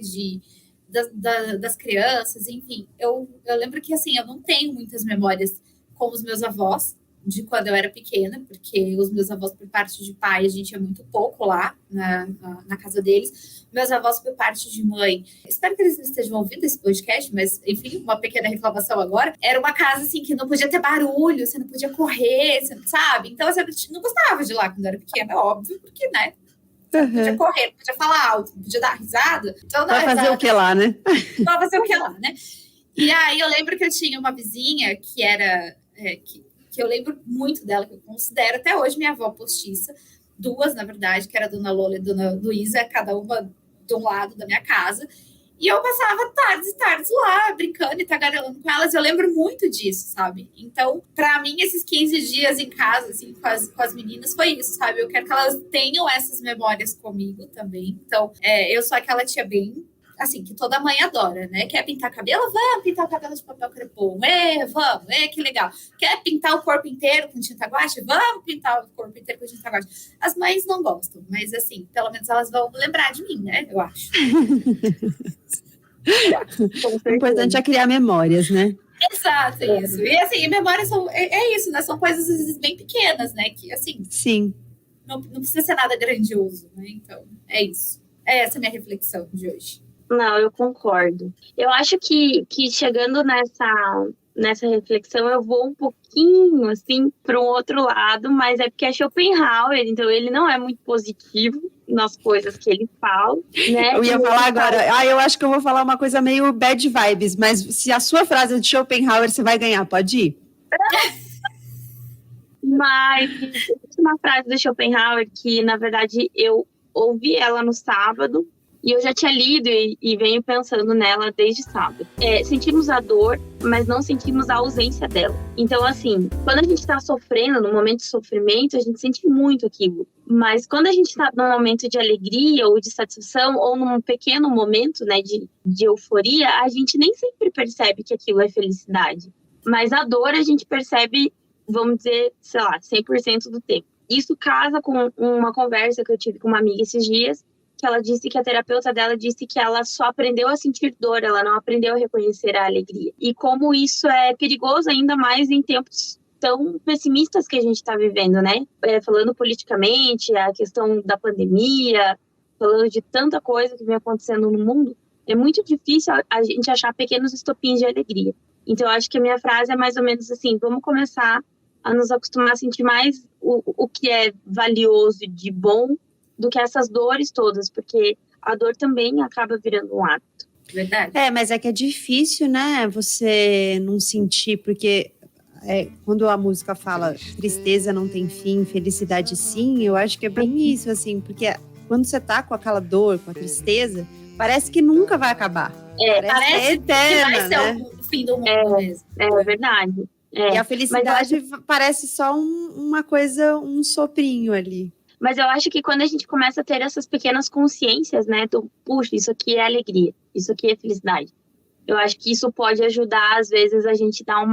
Das crianças, enfim. Eu lembro que, assim, eu não tenho muitas memórias com os meus avós de quando eu era pequena, porque os meus avós, por parte de pai, a gente é muito pouco lá na casa deles. Meus avós, por parte de mãe, espero que eles não estejam ouvindo esse podcast, mas, enfim, uma pequena reclamação agora. Era uma casa, assim, que não podia ter barulho, você não podia correr, você não sabe? Então, assim, eu não gostava de ir lá quando eu era pequena, óbvio, porque, né? Não podia correr, não podia falar alto, não podia dar risada. Então, vai fazer o que lá, né? Vai fazer o que lá, né? E aí, eu lembro que eu tinha uma vizinha que era... que eu lembro muito dela, que eu considero até hoje minha avó postiça, 2, na verdade, que era a Dona Lola e a Dona Luísa, cada uma de um lado da minha casa, e eu passava tardes e tardes lá, brincando e tagarelando com elas, eu lembro muito disso, sabe? Então, para mim, esses 15 dias em casa, assim, com as meninas, foi isso, sabe? Eu quero que elas tenham essas memórias comigo também. Então, eu sou aquela tia bem... assim, que toda mãe adora, né? Quer pintar cabelo? Vamos pintar o cabelo de papel crepom. Vamos, que legal. Quer pintar o corpo inteiro com tinta guache? Vamos pintar o corpo inteiro com tinta guache. As mães não gostam, mas assim, pelo menos elas vão lembrar de mim, né? Eu acho. O importante é criar memórias, né? Exato, isso. E assim, memórias são... É isso, né? São coisas, às vezes, bem pequenas, né? Que, assim... Sim. Não precisa ser nada grandioso, né? Então, é isso. É essa a minha reflexão de hoje. Não, eu concordo. Eu acho que chegando nessa reflexão, eu vou um pouquinho, assim, para um outro lado, mas é porque é Schopenhauer, então ele não é muito positivo nas coisas que ele fala, né? Eu ia falar agora, eu acho que eu vou falar uma coisa meio bad vibes, mas se a sua frase é de Schopenhauer, você vai ganhar, pode ir? Mas uma frase do Schopenhauer que, na verdade, eu ouvi ela no sábado, e eu já tinha lido e venho pensando nela desde sábado. Sentimos a dor, mas não sentimos a ausência dela. Então, assim, quando a gente está sofrendo, no momento de sofrimento, a gente sente muito aquilo. Mas quando a gente está num momento de alegria ou de satisfação, ou num pequeno momento, né, de euforia, a gente nem sempre percebe que aquilo é felicidade. Mas a dor a gente percebe, vamos dizer, sei lá, 100% do tempo. Isso casa com uma conversa que eu tive com uma amiga esses dias, que ela disse que a terapeuta dela disse que ela só aprendeu a sentir dor, ela não aprendeu a reconhecer a alegria. E como isso é perigoso ainda mais em tempos tão pessimistas que a gente está vivendo, né? Falando politicamente, a questão da pandemia, falando de tanta coisa que vem acontecendo no mundo, é muito difícil a gente achar pequenos estopins de alegria. Então, eu acho que a minha frase é mais ou menos assim, vamos começar a nos acostumar a sentir mais o que é valioso de bom do que essas dores todas, porque a dor também acaba virando um hábito. Verdade. Mas é que é difícil, né, você não sentir, porque quando a música fala tristeza não tem fim, felicidade sim, eu acho que é bem isso, assim, porque quando você tá com aquela dor, com a tristeza, parece que nunca vai acabar. Parece que é eterna, que vai ser o fim do mundo mesmo. É verdade. E a felicidade parece só uma coisa, um soprinho ali. Mas eu acho que quando a gente começa a ter essas pequenas consciências, né, puxa, isso aqui é alegria, isso aqui é felicidade. Eu acho que isso pode ajudar, às vezes, a gente dar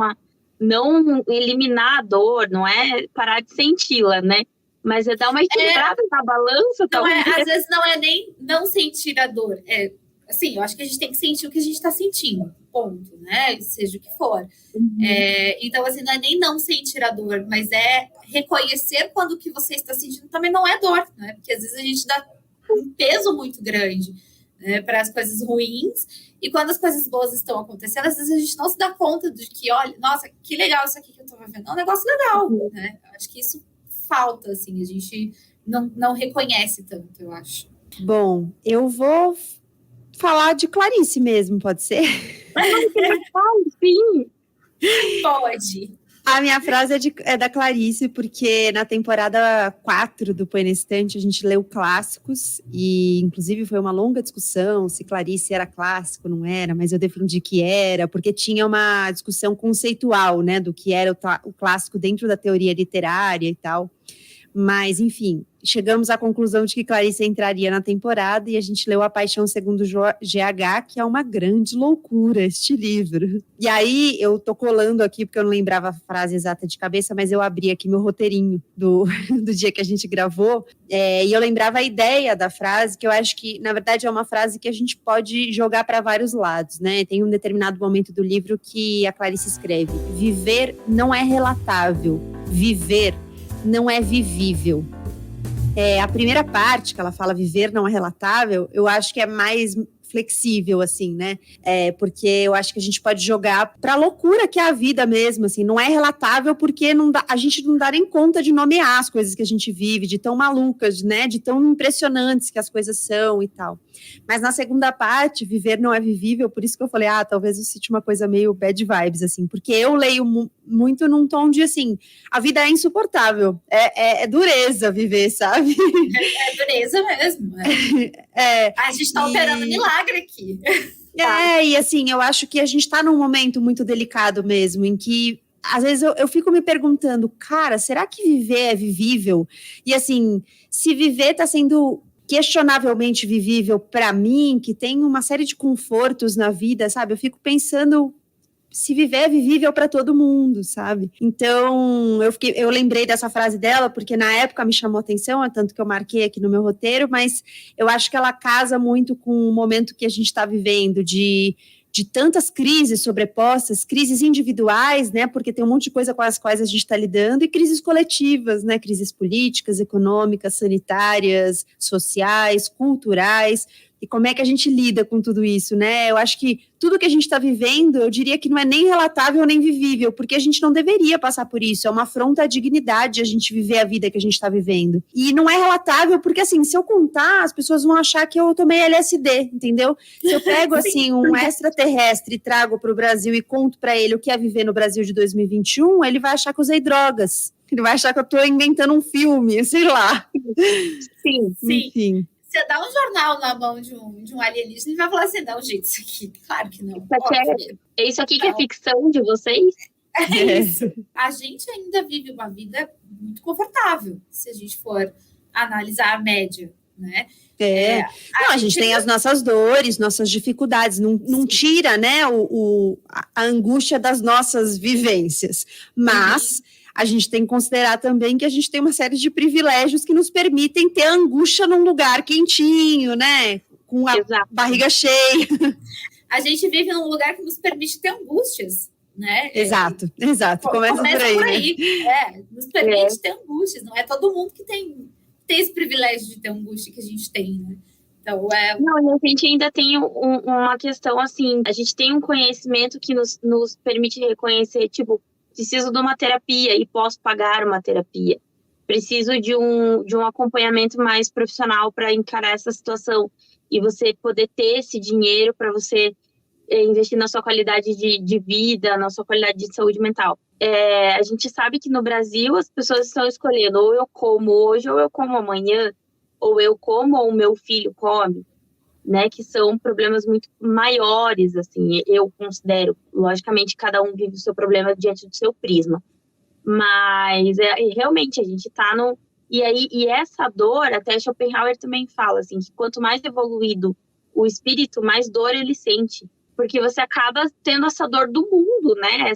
não eliminar a dor, não é parar de senti-la, né? Mas é dar uma equilibrada na balança. Às vezes não é nem não sentir a dor. Assim, eu acho que a gente tem que sentir o que a gente está sentindo, ponto, né? Seja o que for. Uhum. Então, assim, não é nem não sentir a dor, mas é reconhecer quando o que você está sentindo também não é dor, né? Porque às vezes a gente dá um peso muito grande, né, para as coisas ruins, e quando as coisas boas estão acontecendo, às vezes a gente não se dá conta de que, olha, nossa, que legal isso aqui que eu estou vivendo. É um negócio legal, né? Eu acho que isso falta, assim, a gente não reconhece tanto, eu acho. Bom, eu vou falar de Clarice mesmo, pode ser? Sim. Pode. A minha frase é da Clarice, porque na temporada 4 do Põe na Estante a gente leu clássicos, e inclusive foi uma longa discussão se Clarice era clássico, não era, mas eu defendi que era, porque tinha uma discussão conceitual, né, do que era o clássico dentro da teoria literária e tal. Mas, enfim, chegamos à conclusão de que Clarice entraria na temporada e a gente leu A Paixão Segundo GH, que é uma grande loucura este livro. E aí, eu tô colando aqui, porque eu não lembrava a frase exata de cabeça, mas eu abri aqui meu roteirinho do dia que a gente gravou, e eu lembrava a ideia da frase, que eu acho que, na verdade, é uma frase que a gente pode jogar para vários lados, né? Tem um determinado momento do livro que a Clarice escreve: viver não é relatável, viver não é vivível. A primeira parte, que ela fala viver não é relatável, eu acho que é mais flexível, assim, né? Porque eu acho que a gente pode jogar pra loucura que é a vida mesmo, assim. Não é relatável porque a gente não dá nem conta de nomear as coisas que a gente vive, de tão malucas, né? De tão impressionantes que as coisas são e tal. Mas na segunda parte, viver não é vivível, por isso que eu falei, talvez eu cite uma coisa meio bad vibes, assim, porque eu leio muito num tom de, assim, a vida é insuportável, é dureza viver, sabe? É dureza mesmo. A gente tá operando milagre aqui. E assim, eu acho que a gente tá num momento muito delicado mesmo, em que às vezes eu fico me perguntando, cara, será que viver é vivível? E assim, se viver tá sendo questionavelmente vivível para mim, que tem uma série de confortos na vida, sabe? Eu fico pensando se viver é vivível para todo mundo, sabe? Então, eu lembrei dessa frase dela, porque na época me chamou a atenção, tanto que eu marquei aqui no meu roteiro, mas eu acho que ela casa muito com o momento que a gente está vivendo, de de tantas crises sobrepostas, crises individuais, né, porque tem um monte de coisa com as quais a gente está lidando, e crises coletivas, né, crises políticas, econômicas, sanitárias, sociais, culturais, e como é que a gente lida com tudo isso, né? Eu acho que tudo que a gente está vivendo, eu diria que não é nem relatável nem vivível, porque a gente não deveria passar por isso, é uma afronta à dignidade a gente viver a vida que a gente está vivendo. E não é relatável porque, assim, se eu contar, as pessoas vão achar que eu tomei LSD, entendeu? Se eu pego, assim, um extraterrestre e trago para o Brasil e conto para ele o que é viver no Brasil de 2021, ele vai achar que eu usei drogas. Ele vai achar que eu estou inventando um filme, sei lá. Sim. Enfim. Você dá um jornal na mão de um alienígena, ele vai falar assim, não, gente, isso aqui, claro que não. É isso aqui que é ficção de vocês? É isso. A gente ainda vive uma vida muito confortável, se a gente for analisar a média, né? Não, a gente tem as nossas dores, nossas dificuldades, não tira, né, a angústia das nossas vivências, mas a gente tem que considerar também que a gente tem uma série de privilégios que nos permitem ter angústia num lugar quentinho, né, com a barriga cheia. A gente vive num lugar que nos permite ter angústias, né? Exato. Começa por aí. Né? Nos permite ter angústias, não é todo mundo que tem esse privilégio de ter angústia que a gente tem, né? Então, Não, a gente ainda tem uma questão assim, a gente tem um conhecimento que nos permite reconhecer, tipo, preciso de uma terapia e posso pagar uma terapia. Preciso de um acompanhamento mais profissional para encarar essa situação e você poder ter esse dinheiro para você investir na sua qualidade de vida, na sua qualidade de saúde mental. A gente sabe que no Brasil as pessoas estão escolhendo ou eu como hoje ou eu como amanhã, ou eu como ou o meu filho come, né? Que são problemas muito maiores, assim, eu considero. Logicamente, cada um vive o seu problema diante do seu prisma. Mas, realmente, a gente tá no... E essa dor, até Schopenhauer também fala, assim, que quanto mais evoluído o espírito, mais dor ele sente. Porque você acaba tendo essa dor do mundo, né?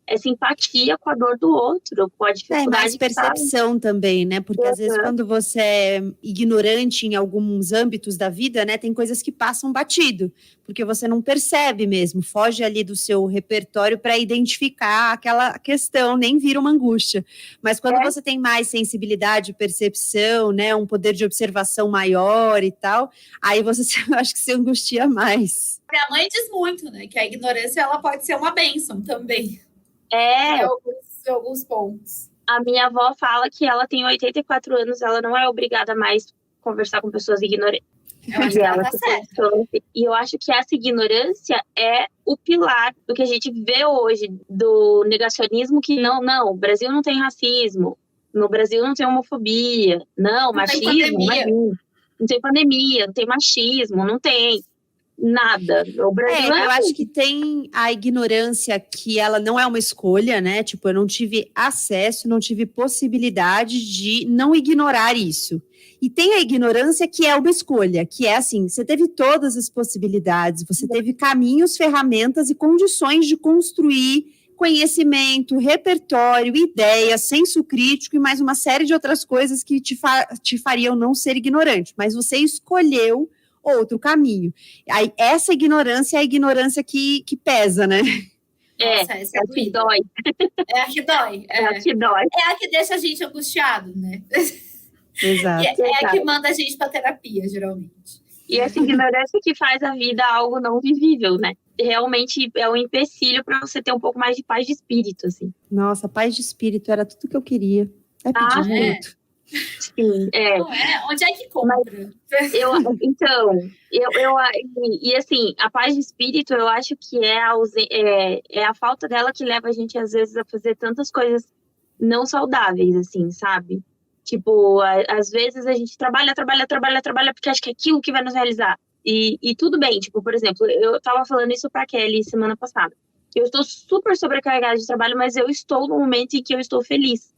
Essa empatia com a dor do outro, com a dificuldade. Mais percepção também, né? Porque às vezes quando você é ignorante em alguns âmbitos da vida, né? Tem coisas que passam batido, porque você não percebe mesmo, foge ali do seu repertório para identificar aquela questão, nem vira uma angústia. Mas quando você tem mais sensibilidade, percepção, né? Um poder de observação maior e tal, aí você acho que se angustia mais. Minha mãe diz muito, né? Que a ignorância ela pode ser uma bênção também. Alguns pontos. A minha avó fala que ela tem 84 anos, ela não é obrigada mais a conversar com pessoas ignorantes. Eu acho que ela tá certa. E eu acho que essa ignorância é o pilar do que a gente vê hoje, do negacionismo, que não, o Brasil não tem racismo, no Brasil não tem homofobia, não machismo, não tem pandemia, não tem machismo, não tem nada. O Brasil eu acho que tem a ignorância que ela não é uma escolha, né? Tipo, eu não tive acesso, não tive possibilidade de não ignorar isso. E tem a ignorância que é uma escolha, que é assim, você teve todas as possibilidades, você teve caminhos, ferramentas e condições de construir conhecimento, repertório, ideias, senso crítico e mais uma série de outras coisas que te fariam não ser ignorante. Mas você escolheu outro caminho. Aí, essa ignorância é a ignorância que pesa, né? Nossa, essa é a que dói. É a que dói. É a que dói. É a que deixa a gente angustiado, né? Exato. É a que manda a gente para terapia, geralmente. E essa ignorância que faz a vida algo não vivível, né? Realmente é um empecilho para você ter um pouco mais de paz de espírito, assim. Nossa, paz de espírito era tudo que eu queria. Pedir muito. Sim, Não é? Onde é que compra? E assim, a paz de espírito, eu acho que é a falta dela que leva a gente, às vezes, a fazer tantas coisas não saudáveis, assim, sabe? Tipo, às vezes a gente trabalha porque acha que é aquilo que vai nos realizar. E tudo bem, tipo, por exemplo, eu tava falando isso pra Kelly semana passada. Eu estou super sobrecarregada de trabalho, mas eu estou no momento em que eu estou feliz.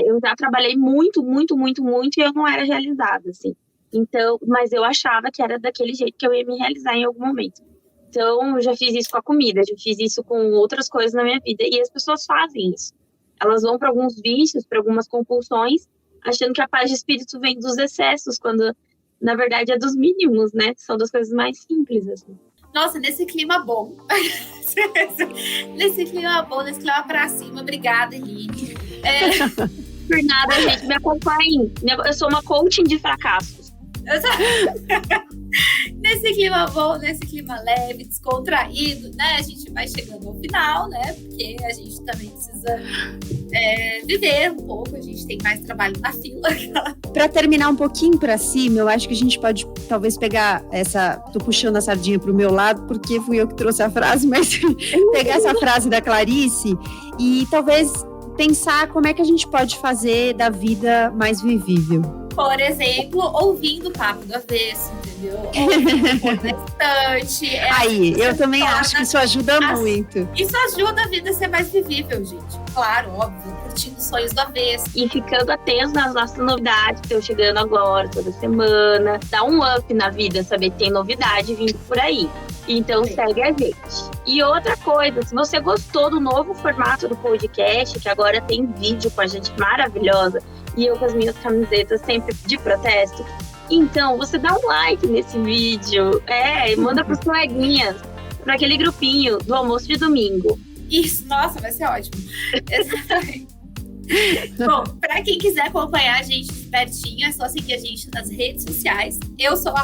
Eu já trabalhei muito e eu não era realizada, assim. Então, mas eu achava que era daquele jeito que eu ia me realizar em algum momento. Então, eu já fiz isso com a comida, já fiz isso com outras coisas na minha vida. E as pessoas fazem isso. Elas vão para alguns vícios, para algumas compulsões, achando que a paz de espírito vem dos excessos, quando, na verdade, é dos mínimos, né? São das coisas mais simples, assim. Nossa, nesse clima bom. Nesse clima bom, nesse clima pra cima. Obrigada, Eline. Por nada, gente, me acompanhem. Eu sou uma coaching de fracassos. Nesse clima bom, nesse clima leve, descontraído, né? A gente vai chegando ao final, né? Porque a gente também precisa viver um pouco, a gente tem mais trabalho na fila. Para terminar um pouquinho para cima, eu acho que a gente pode talvez pegar tô puxando a sardinha pro meu lado, porque fui eu que trouxe a frase, mas pegar essa frase da Clarice e talvez pensar como é que a gente pode fazer da vida mais vivível. Por exemplo, ouvindo o Papo do Avesso, entendeu? Ouvindo na estante. Aí, eu também acho que isso ajuda muito. Isso ajuda a vida a ser mais vivível, gente. Claro, óbvio, curtindo Sonhos do Avesso. E ficando atentos nas nossas novidades que estão chegando agora, toda semana. Dá um up na vida, saber que tem novidade vindo por aí. Então segue a gente. E outra coisa, se você gostou do novo formato do podcast, que agora tem vídeo com a gente maravilhosa, e eu com as minhas camisetas sempre de protesto, então você dá um like nesse vídeo, manda pros coleguinhas, para aquele grupinho do almoço de domingo. Isso, nossa, vai ser ótimo. Exatamente. Bom, para quem quiser acompanhar a gente de pertinho, é só seguir a gente nas redes sociais. Eu sou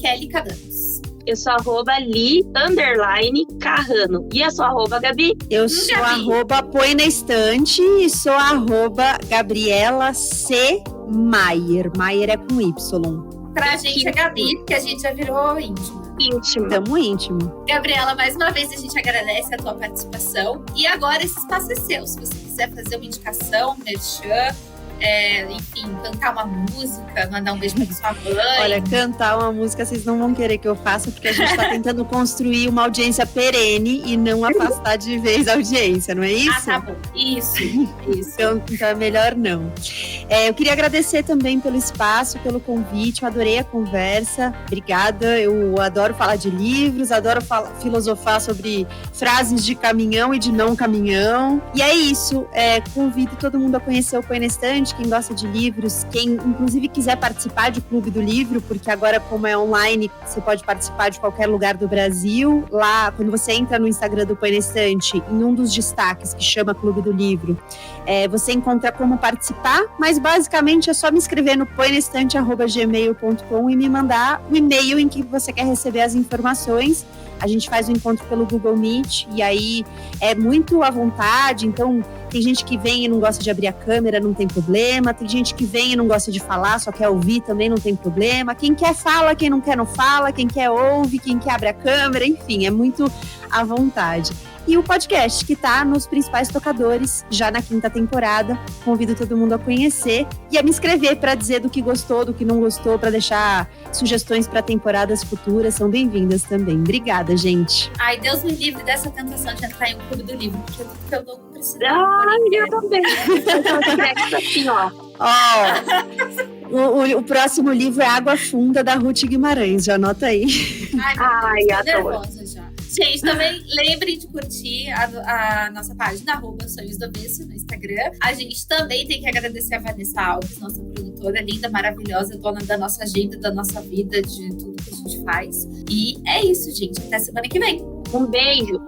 @KellyCadanos. Eu sou @Li_Carrano. E a sua @Gabi? Eu sou @Põe na Estante e sou @Gabriela C. Maier. Maier é com Y. Pra gente é Gabi, porque a gente já virou íntimo. Tamo íntimo. Gabriela, mais uma vez a gente agradece a tua participação. E agora esse espaço é seu. Se você quiser fazer uma indicação, merchan, enfim, cantar uma música, mandar um beijo pra sua mãe. Olha, cantar uma música vocês não vão querer que eu faça, porque a gente tá tentando construir uma audiência perene e não afastar de vez a audiência, não é isso? Ah, tá bom. Isso. Então é melhor não. Eu queria agradecer também pelo espaço, pelo convite, eu adorei a conversa. Obrigada, eu adoro falar de livros, adoro filosofar sobre frases de caminhão e de não caminhão. E é isso, convido todo mundo a conhecer o Põe na Estante, quem gosta de livros, quem inclusive quiser participar do Clube do Livro, porque agora como é online, você pode participar de qualquer lugar do Brasil. Lá, quando você entra no Instagram do Põe na Estante, em um dos destaques que chama Clube do Livro, você encontra como participar, mas basicamente é só me escrever no poinaestante@gmail.com e me mandar o e-mail em que você quer receber as informações. A gente faz o encontro pelo Google Meet e aí é muito à vontade, então tem gente que vem e não gosta de abrir a câmera, não tem problema, tem gente que vem e não gosta de falar, só quer ouvir também, não tem problema, quem quer fala, quem não quer não fala, quem quer ouve, quem quer abre a câmera, enfim, é muito à vontade. E o podcast, que está nos principais tocadores, já na 5ª temporada. Convido todo mundo a conhecer e a me inscrever para dizer do que gostou, do que não gostou, para deixar sugestões para temporadas futuras. São bem-vindas também. Obrigada, gente. Ai, Deus me livre dessa tentação de entrar em um clube do livro, porque tudo que eu não preciso. Ai, eu também. Assim, ó. O próximo livro é Água Funda, da Ruth Guimarães. Já anota aí. Ai, tô nervosa já. Gente, também lembrem de curtir a nossa página @Sonhos do Avesso no Instagram. A gente também tem que agradecer a Vanessa Alves, nossa produtora linda, maravilhosa, dona da nossa agenda, da nossa vida, de tudo que a gente faz. E é isso, gente. Até semana que vem. Um beijo.